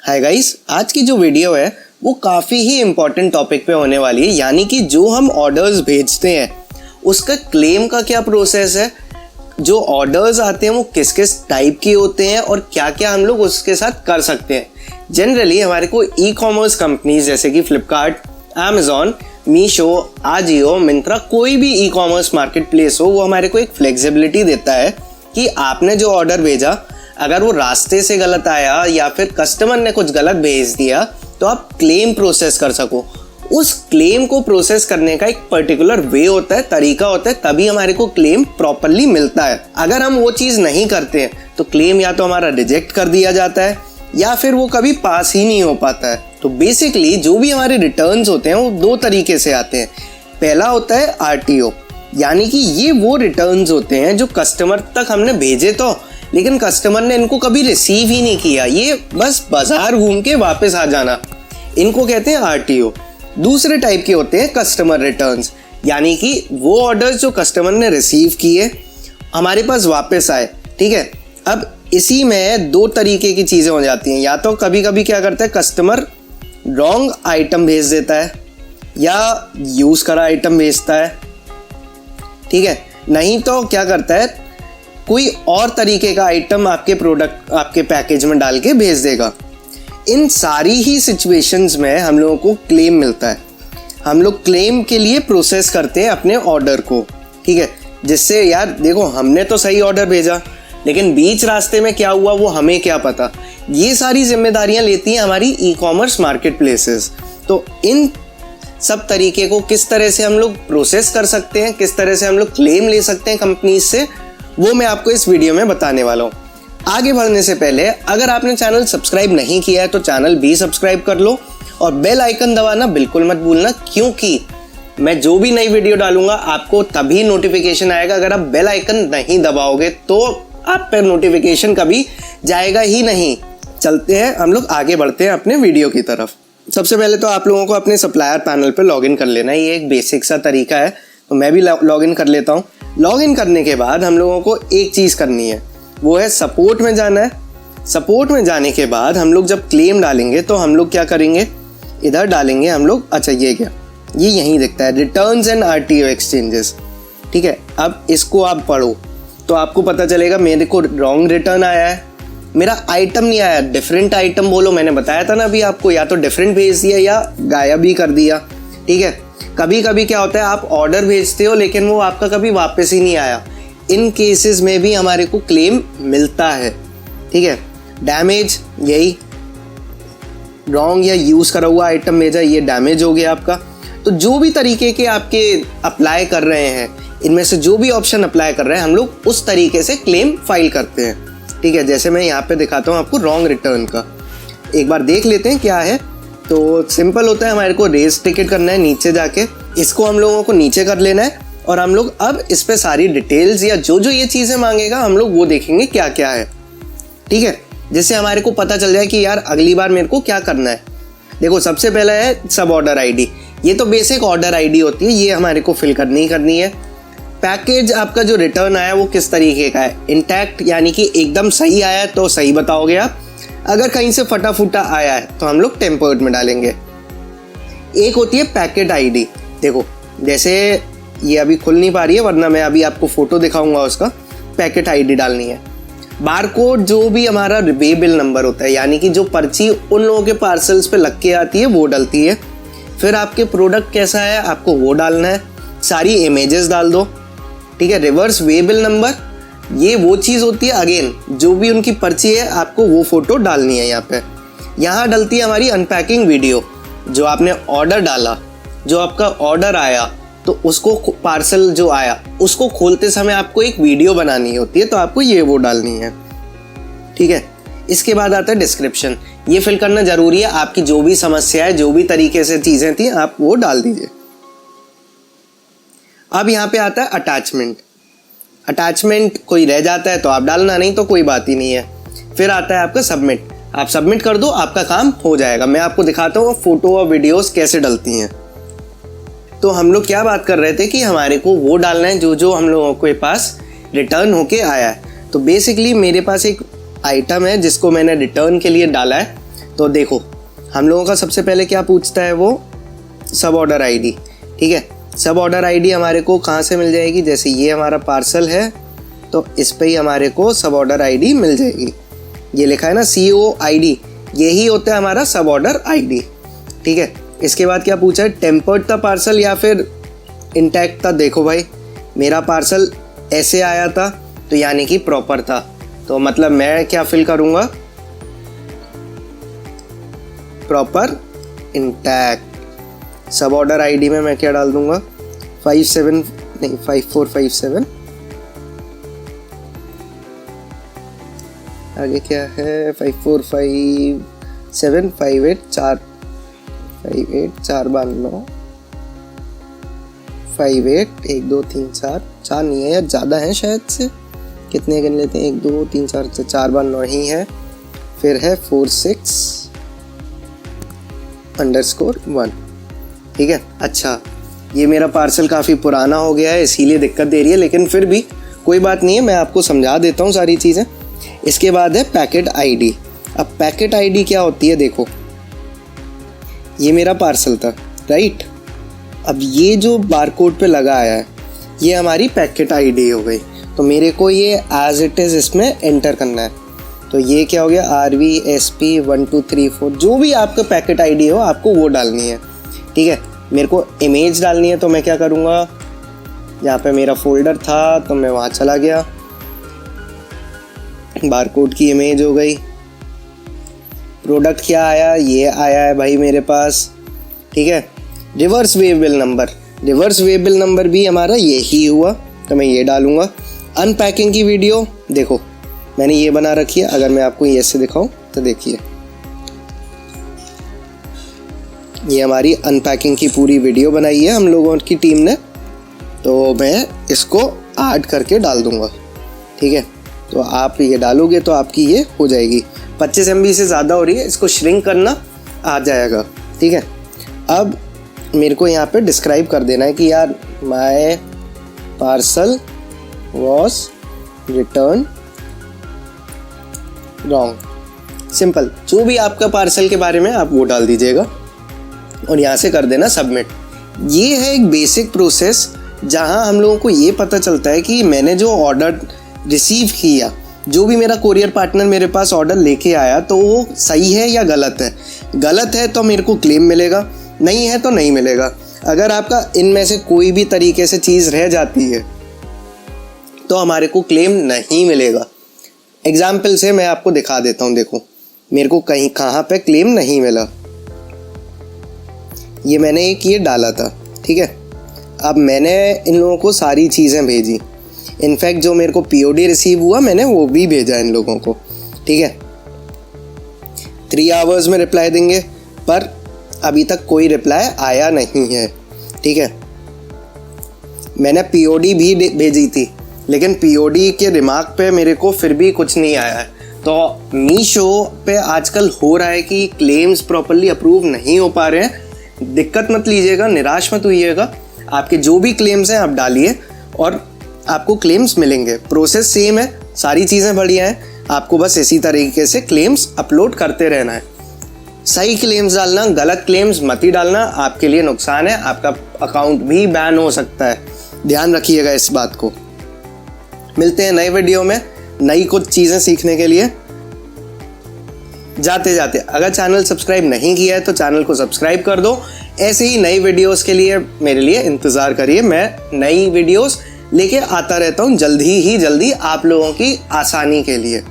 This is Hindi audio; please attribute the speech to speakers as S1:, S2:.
S1: हाय गाइस, आज की जो वीडियो है वो काफ़ी ही इम्पोर्टेंट टॉपिक पे होने वाली है, यानी कि जो हम ऑर्डर्स भेजते हैं उसका क्लेम का क्या प्रोसेस है, जो ऑर्डर्स आते हैं वो किस किस टाइप के होते हैं और क्या क्या हम लोग उसके साथ कर सकते हैं। जनरली हमारे को ई कॉमर्स कंपनीज जैसे कि फ्लिपकार्ट, अमेजॉन, मीशो, आजियो, मिंत्रा, कोई भी ई कॉमर्स मार्केट प्लेस हो, वो हमारे को एक फ्लेक्सिबिलिटी देता है कि आपने जो ऑर्डर भेजा अगर वो रास्ते से गलत आया या फिर कस्टमर ने कुछ गलत भेज दिया तो आप क्लेम प्रोसेस कर सको। उस क्लेम को प्रोसेस करने का एक पर्टिकुलर वे होता है, तरीका होता है, तभी हमारे को क्लेम प्रॉपरली मिलता है। अगर हम वो चीज़ नहीं करते हैं तो क्लेम या तो हमारा रिजेक्ट कर दिया जाता है या फिर वो कभी पास ही नहीं हो पाता है। तो बेसिकली जो भी हमारे रिटर्न्स होते हैं वो दो तरीके से आते हैं। पहला होता है RTO, यानी कि ये वो रिटर्न्स होते हैं जो कस्टमर तक हमने भेजे तो, लेकिन कस्टमर ने इनको कभी रिसीव ही नहीं किया, ये बस बाजार घूम के वापस आ जाना, इनको कहते हैं RTO। दूसरे टाइप के होते हैं कस्टमर रिटर्न्स, यानी कि वो ऑर्डर्स जो कस्टमर ने रिसीव किए हमारे पास वापस आए। ठीक है, अब इसी में दो तरीके की चीज़ें हो जाती हैं। या तो कभी कभी क्या करता है कस्टमर रॉन्ग आइटम भेज देता है या यूज़ करा आइटम भेजता है, ठीक है, नहीं तो क्या करता है कोई और तरीके का आइटम आपके प्रोडक्ट आपके पैकेज में डाल के भेज देगा। इन सारी ही सिचुएशंस में हम लोगों को क्लेम मिलता है। हम लोग क्लेम के लिए प्रोसेस करते हैं अपने ऑर्डर को, ठीक है, जिससे यार देखो हमने तो सही ऑर्डर भेजा लेकिन बीच रास्ते में क्या हुआ वो हमें क्या पता। ये सारी जिम्मेदारियां लेती हैं हमारी ई कॉमर्स मार्केट प्लेसेस। तो इन सब तरीके को किस तरह से हम लोग प्रोसेस कर सकते हैं, किस तरह से हम लोग क्लेम ले सकते हैं कंपनीज से, वो मैं आपको इस वीडियो में बताने वाला हूँ। आगे बढ़ने से पहले अगर आपने चैनल सब्सक्राइब नहीं किया है तो चैनल भी सब्सक्राइब कर लो और बेल आइकन दबाना बिल्कुल मत भूलना, क्योंकि मैं जो भी नई वीडियो डालूंगा आपको तभी नोटिफिकेशन आएगा। अगर आप बेल आइकन नहीं दबाओगे तो आप पर नोटिफिकेशन कभी जाएगा ही नहीं। चलते हैं, हम लोग आगे बढ़ते हैं अपने वीडियो की तरफ। सबसे पहले तो आप लोगों को अपने सप्लायर पैनल पर लॉगिन कर लेना है। ये एक बेसिक सा तरीका है, तो मैं भी लॉगिन कर लेता हूँ। लॉगिन करने के बाद हम लोगों को एक चीज़ करनी है, वो है सपोर्ट में जाना है। सपोर्ट में जाने के बाद हम लोग जब क्लेम डालेंगे तो हम लोग क्या करेंगे, इधर डालेंगे हम लोग, अच्छा ये क्या, ये यहीं दिखता है रिटर्न्स एंड RTO एक्सचेंजेस, ठीक है। अब इसको आप पढ़ो तो आपको पता चलेगा मेरे को रॉन्ग रिटर्न आया है, मेरा आइटम नहीं आया, डिफरेंट आइटम बोलो। मैंने बताया था ना अभी आपको, या तो डिफरेंट भेज दिया या गायब भी कर दिया, ठीक है। कभी कभी क्या होता है आप ऑर्डर भेजते हो लेकिन वो आपका कभी वापस ही नहीं आया, इन केसेस में भी हमारे को क्लेम मिलता है, ठीक है। डैमेज, यही रॉन्ग या यूज़ करा हुआ आइटम भेजा, ये डैमेज हो गया आपका। तो जो भी तरीके के आपके अप्लाई कर रहे हैं, इनमें से जो भी ऑप्शन अप्लाई कर रहे हैं हम लोग उस तरीके से क्लेम फाइल करते हैं, ठीक है। जैसे मैं यहाँ पे दिखाता हूँ आपको रॉन्ग रिटर्न का, एक बार देख लेते हैं क्या है। तो सिंपल होता है, हमारे को रेस टिकट करना है, नीचे जाके इसको हम लोगों को नीचे कर लेना है और हम लोग अब इस पे सारी डिटेल्स या जो जो ये चीज़ें मांगेगा हम लोग वो देखेंगे क्या क्या है, ठीक है, जिससे हमारे को पता चल जाए कि यार अगली बार मेरे को क्या करना है। देखो सबसे पहला है सब ऑर्डर ID, ये तो बेसिक ऑर्डर ID होती है, ये हमारे को फिल करनी ही करनी है। पैकेज आपका जो रिटर्न आया वो किस तरीके का है, इंटैक्ट यानी कि एकदम सही आया है तो सही बताओगे आप, अगर कहीं से फटा फूटा आया है तो हम लोग टेम्पर्ड में डालेंगे। एक होती है पैकेट ID, देखो जैसे ये अभी खुल नहीं पा रही है वरना मैं अभी आपको फोटो दिखाऊंगा उसका, पैकेट ID डालनी है। बारकोड जो भी हमारा वे बिल नंबर होता है, यानी कि जो पर्ची उन लोगों के पार्सल्स पे लग के आती है वो डलती है। फिर आपके प्रोडक्ट कैसा है आपको वो डालना है, सारी इमेजेस डाल दो, ठीक है। रिवर्स वे बिल नंबर, ये वो चीज़ होती है, अगेन जो भी उनकी पर्ची है आपको वो फोटो डालनी है यहाँ पे। यहाँ डलती है हमारी अनपैकिंग वीडियो, जो आपने ऑर्डर डाला, जो आपका ऑर्डर आया तो उसको पार्सल जो आया उसको खोलते समय आपको एक वीडियो बनानी होती है, तो आपको ये वो डालनी है, ठीक है। इसके बाद आता है डिस्क्रिप्शन, ये फिल करना जरूरी है, आपकी जो भी समस्या है, जो भी तरीके से चीज़ें थी आप वो डाल दीजिए। अब यहाँ पे आता है अटैचमेंट। अटैचमेंट कोई रह जाता है तो आप डालना, नहीं तो कोई बात ही नहीं है। फिर आता है आपका सबमिट, आप सबमिट कर दो, आपका काम हो जाएगा। मैं आपको दिखाता हूँ फोटो और वीडियोस कैसे डलती हैं। तो हम लोग क्या बात कर रहे थे कि हमारे को वो डालना है जो जो हम लोगों के पास रिटर्न होके आया है। तो बेसिकली मेरे पास एक आइटम है जिसको मैंने रिटर्न के लिए डाला है, तो देखो हम लोगों का सबसे पहले क्या पूछता है वो सब ऑर्डर आईडी। ठीक है, सब ऑर्डर आईडी हमारे को कहाँ से मिल जाएगी, जैसे ये हमारा पार्सल है तो इस पे ही हमारे को सब ऑर्डर आईडी मिल जाएगी। ये लिखा है ना COID, यही होता है हमारा सब ऑर्डर आईडी। ठीक है, इसके बाद क्या पूछा है, टेम्पर्ड था पार्सल या फिर इंटैक्ट था। देखो भाई मेरा पार्सल ऐसे आया था तो यानी कि प्रॉपर था, तो मतलब मैं क्या फिल करूँगा, प्रॉपर इंटैक्ट। सब ऑर्डर आईडी में मैं क्या डाल दूंगा 5457। आगे क्या है 5457 58 1 2 3 4 4 नहीं है यार, ज़्यादा है शायद से, कितने गिन लेते हैं 1 2 3 4 4 बार 9 ही है। फिर है 46_1। ठीक है, अच्छा ये मेरा पार्सल काफ़ी पुराना हो गया है इसीलिए दिक्कत दे रही है, लेकिन फिर भी कोई बात नहीं है, मैं आपको समझा देता हूँ सारी चीज़ें। इसके बाद है पैकेट आईडी। अब पैकेट आईडी क्या होती है, देखो ये मेरा पार्सल था राइट, अब ये जो बारकोड पे लगा आया है ये हमारी पैकेट आईडी हो गई, तो मेरे को ये एज इट इज़ इसमें एंटर करना है। तो ये क्या हो गया RVSP 1234, जो भी आपका पैकेट आईडी हो आपको वो डालनी है। ठीक है, मेरे को इमेज डालनी है तो मैं क्या करूँगा, यहाँ पे मेरा फोल्डर था तो मैं वहाँ चला गया, बारकोड की इमेज हो गई। प्रोडक्ट क्या आया, ये आया है भाई मेरे पास। ठीक है, रिवर्स वेबल नंबर भी हमारा यही हुआ तो मैं ये डालूँगा। अनपैकिंग की वीडियो देखो मैंने ये बना रखी है, अगर मैं आपको ये से दिखाऊं तो देखिए ये हमारी अनपैकिंग की पूरी वीडियो बनाई है हम लोगों की टीम ने, तो मैं इसको ऐड करके डाल दूंगा। ठीक है, तो आप ये डालोगे तो आपकी ये हो जाएगी। 25 MB से ज़्यादा हो रही है, इसको श्रिंक करना आ जाएगा। ठीक है, अब मेरे को यहाँ पे डिस्क्राइब कर देना है कि यार my parcel was return wrong. Simple, जो भी आपका पार्सल के बारे में आप वो डाल दीजिएगा और यहाँ से कर देना सबमिट। ये है एक बेसिक प्रोसेस जहाँ हम लोगों को ये पता चलता है कि मैंने जो ऑर्डर रिसीव किया, जो भी मेरा कोरियर पार्टनर मेरे पास ऑर्डर लेके आया, तो वो सही है या गलत है। गलत है तो मेरे को क्लेम मिलेगा, नहीं है तो नहीं मिलेगा। अगर आपका इनमें से कोई भी तरीके से चीज़ रह जाती है तो हमारे को क्लेम नहीं मिलेगा। एग्जाम्पल से मैं आपको दिखा देता हूँ, देखो मेरे को कहीं कहाँ पे क्लेम नहीं मिला। ये मैंने एक ये डाला था, ठीक है, अब मैंने इन लोगों को सारी चीज़ें भेजी, इनफैक्ट जो मेरे को POD रिसीव हुआ मैंने वो भी भेजा इन लोगों को। ठीक है, 3 आवर्स में रिप्लाई देंगे, पर अभी तक कोई रिप्लाई आया नहीं है। ठीक है, मैंने POD भी भेजी थी, लेकिन POD के रिमार्क पे मेरे को फिर भी कुछ नहीं आया है। तो मीशो पे आजकल हो रहा है कि क्लेम्स प्रॉपरली अप्रूव नहीं हो पा रहे हैं। दिक्कत मत लीजिएगा, निराश मत होइएगा, आपके जो भी क्लेम्स हैं आप डालिए और आपको क्लेम्स मिलेंगे। प्रोसेस सेम है, सारी चीज़ें बढ़िया हैं, आपको बस इसी तरीके से क्लेम्स अपलोड करते रहना है। सही क्लेम्स डालना, गलत क्लेम्स मत ही डालना, आपके लिए नुकसान है, आपका अकाउंट भी बैन हो सकता है, ध्यान रखिएगा इस बात को। मिलते हैं नए वीडियो में नई कुछ चीज़ें सीखने के लिए। जाते जाते अगर चैनल सब्सक्राइब नहीं किया है तो चैनल को सब्सक्राइब कर दो। ऐसे ही नई वीडियोस के लिए मेरे लिए इंतज़ार करिए, मैं नई वीडियोस लेके आता रहता हूँ जल्दी ही जल्दी आप लोगों की आसानी के लिए।